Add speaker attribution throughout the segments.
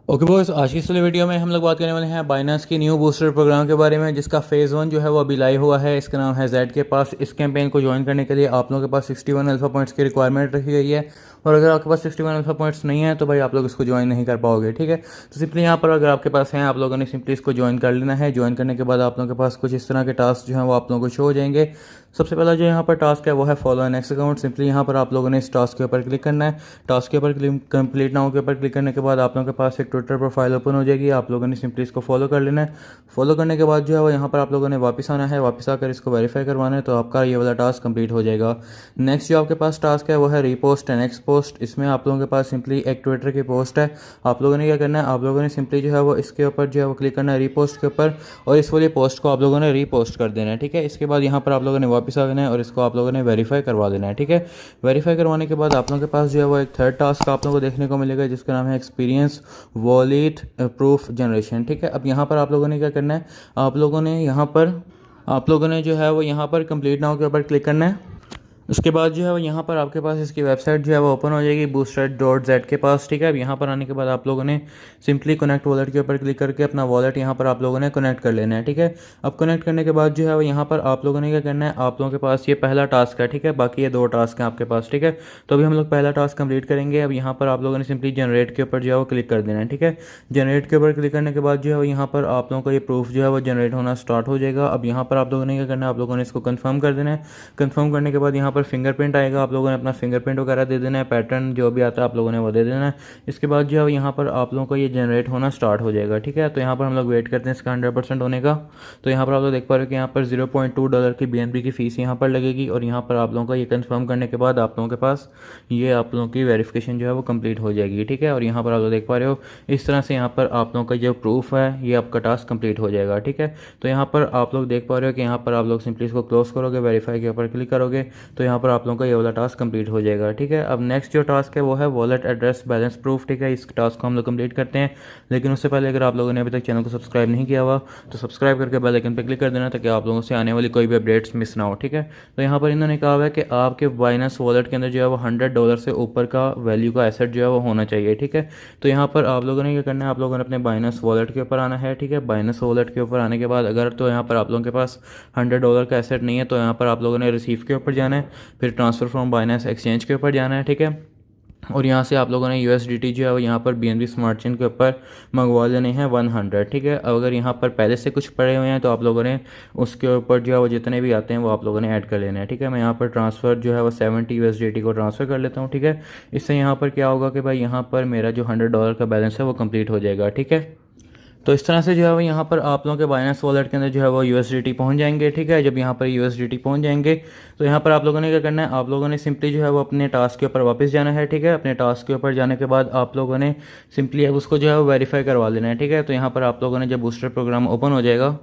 Speaker 1: Okay boys, आज की इस वाली वीडियो में हम लोग बात करने वाले हैं बाइनेंस की न्यू बूस्टर प्रोग्राम के बारे में, जिसका फेज़ 1 जो है वो अभी लाइव हुआ है। इसका नाम है जेड के पास। इस कैंपेन को ज्वाइन करने के लिए आप लोगों के पास 61 अल्फा पॉइंट्स की रिक्वायरमेंट रखी गई है, और अगर आपके पास 61 अल्फा पॉइंट्स नहीं है तो भाई आप लोग इसको ज्वाइन नहीं कर पाओगे। ठीक है, तो सिंपली यहाँ पर अगर आपके पास हैं, आप लोगों ने सिंपली इसको ज्वाइन कर लेना है। ज्वाइन करने के बाद आप लोगों के पास कुछ इस तरह के टास्क जो हैं वो आप लोगों को शो हो जाएंगे। सबसे पहला जो यहाँ पर टास्क है वो है फॉलो नेक्स्ट अकाउंट। सिंपली यहाँ पर आप लोगों ने इस टास्क के ऊपर क्लिक करना है। टास्क के ऊपर कंप्लीट नाउ के ऊपर क्लिक करने के बाद आप लोगों के पास एक ट्विटर प्रोफाइल ओपन हो जाएगी। आप लोगों ने सिंपली इसको फॉलो कर लेना है। फॉलो करने के बाद जो है वो यहाँ पर आप लोगों ने वापस आना है। वापस आकर इसको वेरीफाई करवाना है, तो आपका ये वाला टास्क कंप्लीट हो जाएगा। नेक्स्ट जो आपके पास टास्क है वो है रीपोस्ट एंड नेक्स्ट पोस्ट। इसमें आप लोगों के पास सिंपली एक ट्विटर की पोस्ट है। आप लोगों ने क्या करना है, आप लोगों ने सिंपली जो है वो इसके ऊपर जो है वो क्लिक करना है रीपोस्ट के ऊपर, और इस वाली पोस्ट को आप लोगों ने रीपोस्ट कर देना है। ठीक है, इसके बाद यहाँ पर आप लोगों ने वापस आ जाना है और इसको आप लोगों ने वेरीफाई करवा देना है। ठीक है, वेरीफाई करवाने के बाद आप लोगों के पास जो है वो एक थर्ड टास्क आप लोगों को देखने को मिलेगा, जिसका नाम है एक्सपीरियंस वॉलेट प्रूफ जनरेशन। ठीक है, अब यहाँ पर आप लोगों ने क्या करना है, आप लोगों ने जो है वो यहाँ पर कंप्लीट नाउ के ऊपर क्लिक करना है। उसके बाद जो है वो यहाँ पर आपके पास इसकी वेबसाइट जो है वो ओपन हो जाएगी booster.z के पास। ठीक है, अब यहाँ पर आने के बाद आप लोगों ने सिंपली कनेक्ट वॉलेट के ऊपर क्लिक करके अपना वॉलेट यहाँ पर आप लोगों ने कनेक्ट कर लेना है। ठीक है, अब कनेक्ट करने के बाद जो है वो यहाँ पर आप लोगों ने क्या करना है, आप लोगों के पास ये पहला टास्क है। ठीक है, बाकी ये 2 टास्क हैं आपके पास। ठीक है, तो अभी हम लोग पहला टास्क कंप्लीट करेंगे। अब यहाँ पर आप लोगों ने सिंपली जनरेट के ऊपर जो है वो क्लिक कर देना है। ठीक है, जनरेट के ऊपर क्लिक करने के बाद जो है वो यहाँ पर आप लोगों का ये प्रूफ जो है वो जनरेट होना स्टार्ट हो जाएगा। अब यहाँ पर आप लोगों ने क्या करना है, आप लोगों ने इसको कन्फर्म कर देना है। कन्फर्म करने के बाद यहाँ पर फिंगरप्रिंट आएगा, आप लोगों ने अपना फिंगरप्रिंट वगैरह दे देना है, पैटर्न जो भी आता है आप लोगों ने वो दे देना है। इसके बाद जो है यहाँ पर आप लोगों को ये जनरेट होना स्टार्ट हो जाएगा। ठीक है, तो यहाँ पर हम लोग वेट करते हैं इसका 100% होने का। तो यहाँ पर आप लोग देख पा रहे हो कि यहाँ पर $0.2 की BNB की फ़ीस यहाँ पर लगेगी, और यहाँ पर आप लोगों का ये कंफर्म करने के बाद आप लोगों के पास ये आप लोगों की वेरिफिकेशन जो है वो कंप्लीट हो जाएगी। ठीक है, और यहाँ पर आप लोग देख पा रहे हो इस तरह से यहाँ पर आप लोगों का जो प्रूफ है ये आपका टास्क कंप्लीट हो जाएगा। ठीक है, तो यहाँ पर आप लोग देख पा रहे हो कि यहाँ पर आप लोग सिंपली इसको क्लोज करोगे, वेरीफाई के ऊपर क्लिक करोगे, तो यहाँ पर आप लोगों का ये वाला टास्क कंप्लीट हो जाएगा। ठीक है, अब नेक्स्ट जो टास्क है वो है वॉलेट एड्रेस बैलेंस प्रूफ। ठीक है, इस टास्क को हम लोग कंप्लीट करते हैं, लेकिन उससे पहले अगर आप लोगों ने अभी तक चैनल को सब्सक्राइब नहीं किया हुआ तो सब्सक्राइब करके बेल आइकन पर क्लिक कर देना, ताकि आप लोगों से आने वाली कोई भी अपडेट्स मिस ना हो। ठीक है, तो यहाँ पर इन्होंने कहा हुआ है कि आपके बाइनेंस वॉलेट के अंदर जो है वो $100 से ऊपर का वैल्यू का एसेट जो है वो होना चाहिए। ठीक है, तो यहाँ पर आप लोगों ने क्या करना है, आप लोगों ने अपने बाइनेंस वॉलेट के ऊपर आना है। ठीक है, बाइनेंस वॉलेट के ऊपर आने के बाद अगर तो यहाँ पर आप लोगों के पास $100 का एसेट नहीं है, तो यहाँ पर आप लोगों ने रिसीव के ऊपर जाना है, फिर ट्रांसफ़र फ्रॉम बाइनेंस एक्सचेंज के ऊपर जाना है। ठीक है, और यहाँ से आप लोगों ने USDT जो है वो यहाँ पर BNB स्मार्ट चेन के ऊपर मंगवा लेने हैं 100। ठीक है, अगर यहाँ पर पहले से कुछ पड़े हुए हैं तो आप लोगों ने उसके ऊपर जो है वो जितने भी आते हैं वो आप लोगों ने ऐड कर लेने हैं। ठीक है, मैं यहाँ पर ट्रांसफ़र जो है वो 70 USDT को ट्रांसफ़र कर लेता हूँ। ठीक है, इससे यहाँ पर क्या होगा कि भाई यहाँ पर मेरा जो $100 का बैलेंस है वो कंप्लीट हो जाएगा। ठीक है, तो इस तरह से जो है वो यहाँ पर आप लोगों के बाइनेंस वॉलेट के अंदर जो है वो USDT पहुँच जाएंगे। ठीक है, जब यहाँ पर USDT पहुँच जाएंगे तो यहाँ पर आप लोगों ने क्या करना है, आप लोगों ने सिंपली जो है वो अपने टास्क के ऊपर वापस जाना है। ठीक है, अपने टास्क के ऊपर जाने के बाद आप लोगों ने सिंपली अब उसको जो है वो वेरीफाई करवा लेना है। ठीक है, तो यहाँ पर आप लोगों ने जब बूस्टर प्रोग्राम ओपन हो जाएगा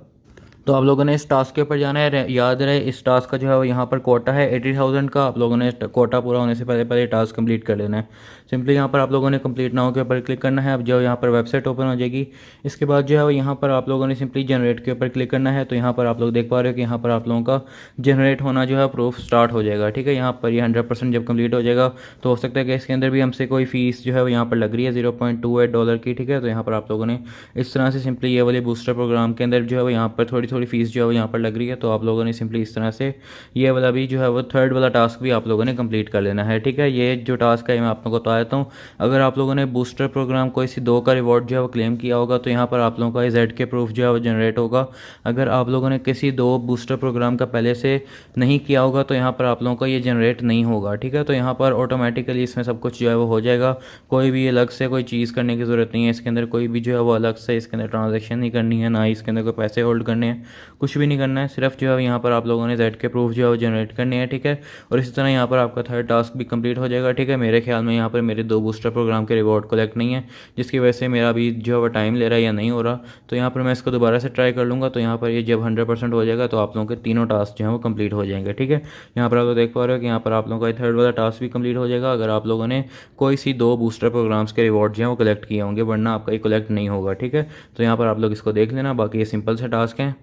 Speaker 1: तो आप लोगों ने इस टास्क के ऊपर जाना है। याद रहे इस टास्क का जो है वो यहाँ पर कोटा है 80,000 का। आप लोगों ने कोटा पूरा होने से पहले पहले टास्क कंप्लीट कर लेना है। सिंपली यहाँ पर आप लोगों ने कंप्लीट नाउ के ऊपर क्लिक करना है। अब जो यहाँ पर वेबसाइट ओपन हो जाएगी, इसके बाद जो है वो यहाँ पर आप लोगों ने सिंपली जनरेट के ऊपर क्लिक करना है। तो यहाँ पर आप लोग देख पा रहे हो कि यहाँ पर आप लोगों का जनरेट होना जो है प्रूफ स्टार्ट हो जाएगा। ठीक है, यहाँ पर ये 100% जब कम्प्लीट हो जाएगा तो हो सकता है कि इसके अंदर भी हमसे कोई फ़ीस जो है वो यहाँ पर लग रही है $0.28 की। ठीक है, तो यहाँ पर आप लोगों ने इस तरह से सिंपली ये वाले बूस्टर प्रोग्राम के अंदर जो है वो यहाँ पर थोड़ी थोड़ी फ़ीस जो है वो यहाँ पर लग रही है, तो आप लोगों ने सिंपली इस तरह से ये वाला भी जो है वो थर्ड वाला टास्क भी आप लोगों ने कंप्लीट कर लेना है। ठीक है, ये जो टास्क है मैं आप लोगों को बता देता हूँ। अगर आप लोगों ने बूस्टर प्रोग्राम को इसी 2 का रिवॉर्ड जो है वो क्लेम किया होगा तो यहाँ पर आप लोगों का जेड के प्रूफ जो है वो जनरेट होगा। अगर आप लोगों ने किसी 2 बूस्टर प्रोग्राम का पहले से नहीं किया होगा तो यहाँ पर आप लोगों का ये जनरेट नहीं होगा। ठीक है, तो यहाँ पर ऑटोमेटिकली इसमें सब कुछ जो है वो हो जाएगा। कोई भी अलग से कोई चीज़ करने की ज़रूरत नहीं है। इसके अंदर कोई भी जो है वो अलग से इसके अंदर ट्रांजेक्शन नहीं करनी है, ना ही इसके अंदर कोई पैसे होल्ड करने हैं, कुछ भी नहीं करना है। सिर्फ जो है यहाँ पर आप लोगों ने जेड के प्रूफ जो है वो जनरेट करने हैं। ठीक है, और इसी तरह यहाँ पर आपका थर्ड टास्क भी कंप्लीट हो जाएगा। ठीक है, मेरे ख्याल में यहाँ पर मेरे 2 बूस्टर प्रोग्राम के रिवॉर्ड कलेक्ट नहीं है, जिसकी वजह से मेरा अभी जो है वो टाइम ले रहा है या नहीं हो रहा। तो यहाँ पर मैं इसको दोबारा से ट्राई कर लूँगा। तो यहाँ पर ये जब 100% हो जाएगा तो आप लोगों के तीनों टास्क जो हैं वो कंप्लीट हो जाएंगे। ठीक है, यहाँ पर आप लोग देख पा रहे हो कि यहाँ पर आप लोगों का थर्ड वाला टास्क भी कंप्लीट हो जाएगा अगर आप लोगों ने कोई सी 2 बूस्टर प्रोग्राम्स के रिवॉर्ड जो हैं वो कलेक्ट किए होंगे, वरना आपका ये कलेक्ट नहीं होगा। ठीक है, तो यहाँ पर आप लोग इसको देख लेना। बाकी ये सिंपल से टास्क हैं।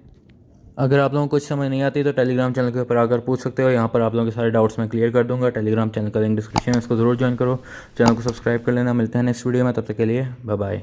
Speaker 1: अगर आप लोगों को कुछ समझ नहीं आती तो टेलीग्राम चैनल के ऊपर आकर पूछ सकते हो। यहाँ पर आप लोगों के सारे डाउट्स मैं क्लियर कर दूंगा। टेलीग्राम चैनल का लिंक डिस्क्रिप्शन में, इसको ज़रूर ज्वाइन करो, चैनल को सब्सक्राइब कर लेना। मिलते हैं नेक्स्ट वीडियो में, तब तक के लिए बाय बाय।